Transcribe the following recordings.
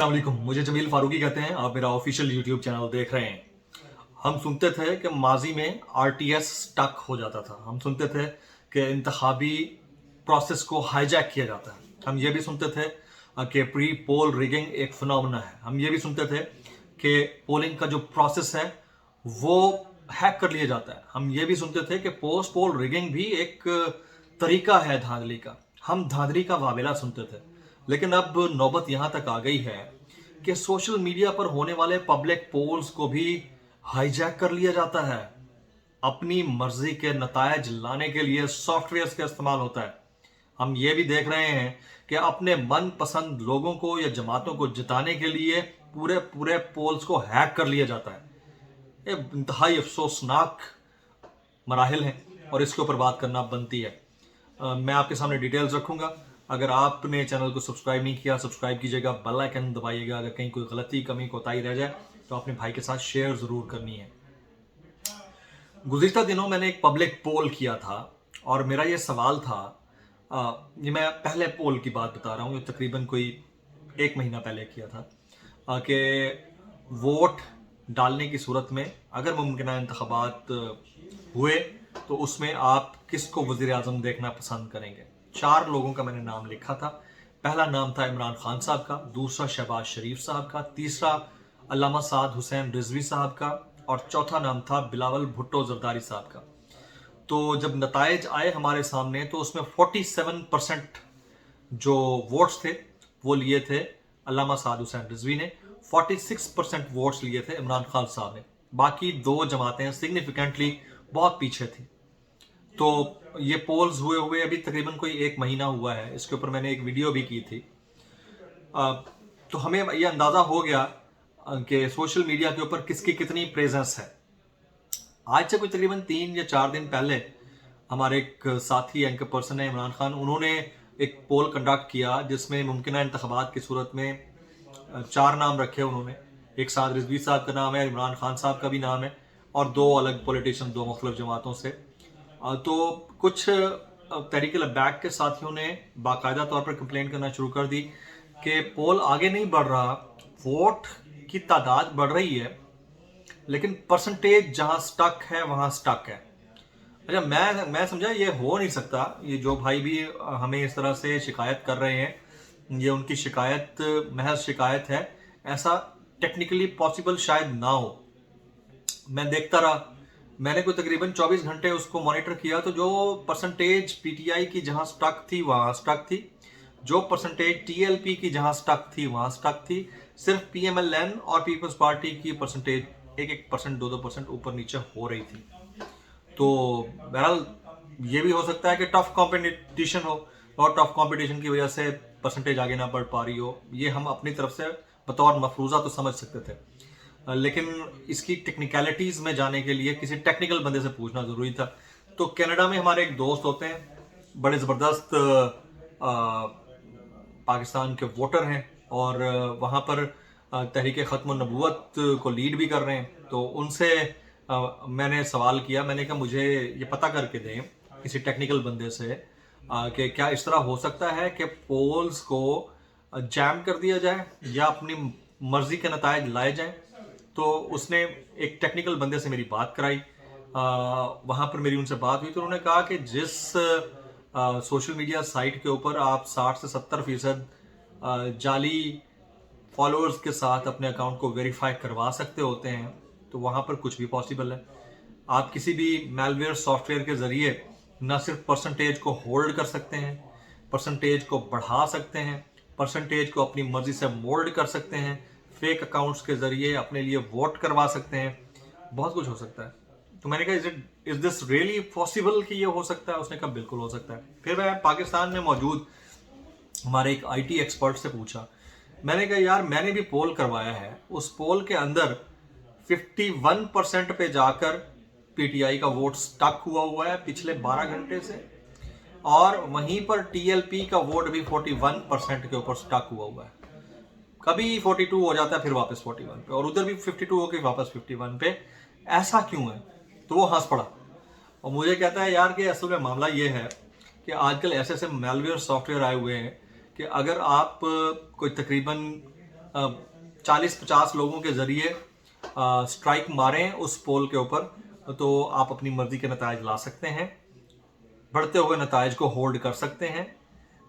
अस्सलामुअलैकुम, मुझे जमील फारूकी कहते हैं। आप मेरा ऑफिशियल यूट्यूब चैनल देख रहे हैं। हम सुनते थे कि माजी में आरटीएस स्टक हो जाता था। हम सुनते थे कि इंतखाबी प्रोसेस को हाईजैक किया जाता है। हम ये भी सुनते थे कि प्री पोल रिगिंग एक फिनोमेना है। हम ये भी सुनते थे कि पोलिंग का जो प्रोसेस है वो हैक कर लिया जाता है। हम ये भी सुनते थे कि पोस्ट पोल रिगिंग भी एक तरीका है धांधली का। हम धांधली का वावेला सुनते थे। लेकिन अब नौबत यहाँ तक आ गई है कि सोशल मीडिया पर होने वाले पब्लिक पोल्स को भी हाईजैक कर लिया जाता है। अपनी मर्जी के नतायज लाने के लिए सॉफ्टवेयर का इस्तेमाल होता है। हम ये भी देख रहे हैं कि अपने मनपसंद लोगों को या जमातों को जिताने के लिए पूरे पूरे पोल्स को हैक कर लिया जाता है। ये इंतहाई अफसोसनाक मराहिल हैं और इसके ऊपर बात करना बनती है। मैं आपके सामने डिटेल्स रखूंगा। अगर आपने चैनल को सब्सक्राइब नहीं किया, सब्सक्राइब कीजिएगा, बेल आइकन दबाइएगा। अगर कहीं कोई गलती कमी कोताही रह जाए तो अपने भाई के साथ शेयर ज़रूर करनी है। गुज़िश्ता दिनों मैंने एक पब्लिक पोल किया था और मेरा ये सवाल था, ये मैं पहले पोल की बात बता रहा हूँ, ये तकरीबन कोई 1 महीना पहले किया था कि वोट डालने की सूरत में अगर मुमकिन इंतखाबात हुए तो उसमें आप किसको वज़ीर आज़म देखना पसंद करेंगे। 4 लोगों का मैंने नाम लिखा था। पहला नाम था इमरान खान साहब का, दूसरा शहबाज शरीफ साहब का, तीसरा अल्लामा साद हुसैन रिजवी साहब का और चौथा नाम था बिलावल भुट्टो जरदारी साहब का। तो जब नतायज आए हमारे सामने तो उसमें 47% जो वोट्स थे वो लिए थे अल्लामा साद हुसैन रिजवी ने, 46% वोट्स लिए थे इमरान खान साहब ने। बाकी 2 जमातें सिग्निफिकेंटली बहुत पीछे थी। तो ये पोल्स हुए हुए अभी तकरीबन कोई 1 महीना हुआ है। इसके ऊपर मैंने एक वीडियो भी की थी। तो हमें ये अंदाज़ा हो गया कि सोशल मीडिया के ऊपर किसकी कितनी प्रेजेंस है। आज से कोई तकरीबन 3 या 4 दिन पहले हमारे एक साथी एंकर पर्सन है इमरान खान, उन्होंने एक पोल कंडक्ट किया जिसमें मुमकिन इंतखाबात की सूरत में 4 नाम रखे उन्होंने। एक साद रिजवी साहब का नाम है, इमरान खान साहब का भी नाम है और 2 अलग पॉलिटिशियन 2 मुख्तलिफ जमातों से। तो कुछ तहरीक लबैक के साथियों ने बाकायदा तौर पर कंप्लेन करना शुरू कर दी कि पोल आगे नहीं बढ़ रहा, वोट की तादाद बढ़ रही है लेकिन परसेंटेज जहां स्टक है वहां स्टक है। अच्छा, मैं समझा ये हो नहीं सकता। ये जो भाई भी हमें इस तरह से शिकायत कर रहे हैं, ये उनकी शिकायत महज शिकायत है, ऐसा टेक्निकली पॉसिबल शायद ना हो। मैं देखता रहा, मैंने कोई तकरीबन 24 घंटे उसको मॉनिटर किया तो जो परसेंटेज पीटीआई की जहां स्टक थी वहां स्टक थी, जो परसेंटेज टीएलपी की जहां स्टक थी वहां स्टक थी। सिर्फ पीएमएलएन और पीपल्स पार्टी की परसेंटेज 1-1%, 2-2% ऊपर नीचे हो रही थी। तो बहरहाल ये भी हो सकता है कि टफ कंपटीशन हो और टफ कंपटीशन की वजह से परसेंटेज आगे ना बढ़ पा रही हो। ये हम अपनी तरफ से बतौर मफरूज़ा तो समझ सकते थे, लेकिन इसकी टेक्निकलिटीज़ में जाने के लिए किसी टेक्निकल बंदे से पूछना ज़रूरी था। तो कनाडा में हमारे एक दोस्त होते हैं, बड़े ज़बरदस्त पाकिस्तान के वोटर हैं और वहाँ पर तहरीक ख़त्म नबूवत को लीड भी कर रहे हैं। तो उनसे मैंने सवाल किया, मैंने कहा मुझे ये पता करके दें किसी टेक्निकल बंदे से कि क्या इस तरह हो सकता है कि पोल्स को जैम कर दिया जाए या अपनी मर्जी के नतायज लाए जाएं। तो उसने एक टेक्निकल बंदे से मेरी बात कराई। वहाँ पर मेरी उनसे बात हुई तो उन्होंने कहा कि जिस सोशल मीडिया साइट के ऊपर आप 60 से 70% जाली फॉलोअर्स के साथ अपने अकाउंट को वेरीफाई करवा सकते होते हैं, तो वहाँ पर कुछ भी पॉसिबल है। आप किसी भी मेलवेयर सॉफ्टवेयर के ज़रिए न सिर्फ परसेंटेज को होल्ड कर सकते हैं, परसेंटेज को बढ़ा सकते हैं, परसेंटेज को अपनी मर्जी से मोल्ड कर सकते हैं, फेक अकाउंट्स के ज़रिए अपने लिए वोट करवा सकते हैं, बहुत कुछ हो सकता है। तो मैंने कहा इज दिस रियली पॉसिबल कि ये हो सकता है? उसने कहा बिल्कुल हो सकता है। फिर मैं पाकिस्तान में मौजूद हमारे एक आईटी एक्सपर्ट से पूछा, मैंने कहा यार मैंने भी पोल करवाया है, उस पोल के अंदर 51% पे जाकर पीटीआई का वोट स्टक हुआ है पिछले 12 घंटे से, और वहीं पर टीएलपी का वोट भी 41% के ऊपर स्टक हुआ है। कभी 42 हो जाता है फिर वापस 41 पे, और उधर भी 52 होकर वापस 51 पे। ऐसा क्यों है? तो वो हंस पड़ा और मुझे कहता है यार कि असल में मामला ये है कि आजकल ऐसे ऐसे मेलवेयर सॉफ्टवेयर आए हुए हैं कि अगर आप कोई तकरीबन 40-50 लोगों के ज़रिए स्ट्राइक मारें उस पोल के ऊपर, तो आप अपनी मर्जी के नतायज ला सकते हैं। बढ़ते हुए नतायज को होल्ड कर सकते हैं,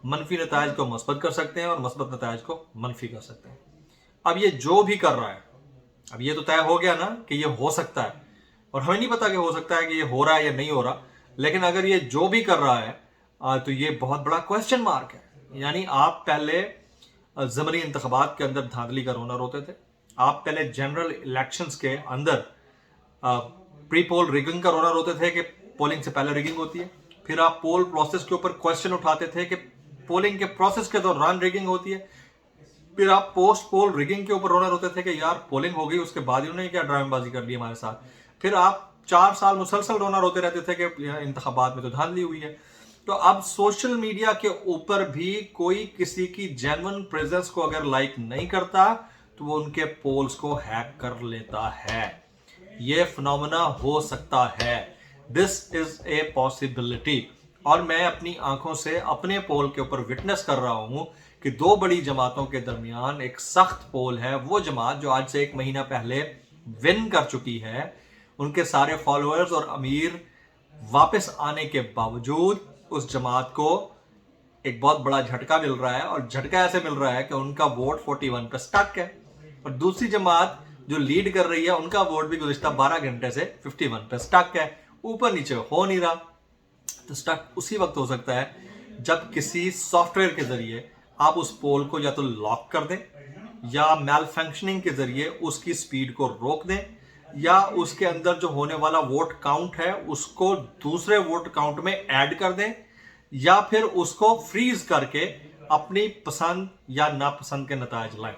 मनफी नतायज को मस्बत कर सकते हैं और मस्बत नतायज को मनफी कर सकते हैं। अब ये जो भी कर रहा है, अब ये तो तय हो गया ना कि ये हो सकता है, और हमें नहीं पता कि हो सकता है कि ये हो रहा है या नहीं हो रहा, लेकिन अगर ये जो भी कर रहा है तो ये बहुत बड़ा क्वेश्चन मार्क है। यानी आप पहले ज़मनी इंतखाबात के अंदर धांधली का रोना रोते थे, आप पहले जनरल इलेक्शंस के अंदर प्री पोल रिगिंग का रोना रोते थे कि पोलिंग से पहले रिगिंग होती है, फिर आप पोल प्रोसेस के ऊपर क्वेश्चन उठाते थे कि पोलिंग के प्रोसेस के दौरान रिगिंग होती है, फिर आप पोस्ट पोल रिगिंग के ऊपर रोना रोते थे कि यार पोलिंग हो गई उसके बाद इन्होंने क्या ड्रामेबाजी कर ली हमारे साथ, फिर आप 4 साल मुसलसल रोना रोते रहते थे कि इंतखाबात में तो धांधली हुई है। तो अब सोशल मीडिया के ऊपर भी कोई किसी की जेन्युइन प्रेजेंस को अगर लाइक नहीं करता तो वो उनके पोल्स को हैक कर लेता है। ये फिनोमेना हो सकता है, दिस इज ए पॉसिबिलिटी। और मैं अपनी आंखों से अपने पोल के ऊपर विटनेस कर रहा हूं कि 2 बड़ी जमातों के दरमियान एक सख्त पोल है। वो जमात जो आज से 1 महीना पहले विन कर चुकी है, उनके सारे फॉलोअर्स और अमीर वापस आने के बावजूद उस जमात को एक बहुत बड़ा झटका मिल रहा है, और झटका ऐसे मिल रहा है कि उनका वोट 41 पे स्टक है, और दूसरी जमात जो लीड कर रही है उनका वोट भी गुज़िश्ता 12 घंटे से 51 पे स्टक है, ऊपर नीचे हो नहीं रहा। तो स्टक उसी वक्त हो सकता है जब किसी सॉफ्टवेयर के जरिए आप उस पोल को या तो लॉक कर दें, या मैल फंक्शनिंग के जरिए उसकी स्पीड को रोक दें, या उसके अंदर जो होने वाला वोट काउंट है उसको दूसरे वोट काउंट में ऐड कर दें, या फिर उसको फ्रीज करके अपनी पसंद या नापसंद के नतायज लाएं।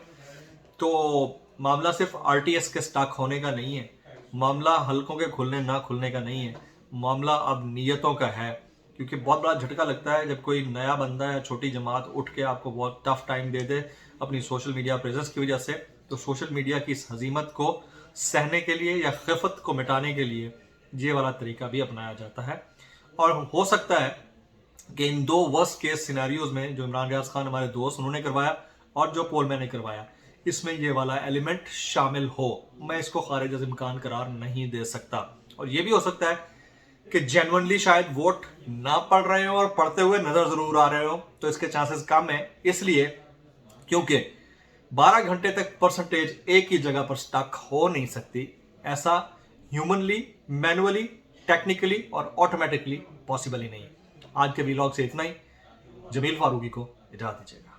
तो मामला सिर्फ आरटीएस के स्टक होने का नहीं है, मामला हलकों के खुलने ना खुलने का नहीं है, मामला अब नीयतों का है। क्योंकि बहुत बड़ा झटका लगता है जब कोई नया बंदा या छोटी जमात उठ के आपको बहुत टफ टाइम दे दे अपनी सोशल मीडिया प्रेजेंस की वजह से। तो सोशल मीडिया की इस हजीमत को सहने के लिए या खिफत को मिटाने के लिए ये वाला तरीका भी अपनाया जाता है। और हो सकता है कि इन 2 वर्स्ट केस सिनेरियोज में जो इमरान रियाज खान हमारे दोस्त उन्होंने करवाया और जो पोल मैंने करवाया, इसमें ये वाला एलिमेंट शामिल हो। मैं इसको खारिज अज़ इम्कान करार नहीं दे सकता। और ये भी हो सकता है कि जेन्युइनली शायद वोट ना पड़ रहे हो और पढ़ते हुए नजर जरूर आ रहे हो, तो इसके चांसेस कम है, इसलिए क्योंकि 12 घंटे तक परसेंटेज एक ही जगह पर स्टक हो नहीं सकती। ऐसा ह्यूमनली, मैनुअली, टेक्निकली और ऑटोमेटिकली पॉसिबल ही नहीं है। आज के व्लॉग से इतना ही। जमील फारूकी को इजाजत दीजिएगा।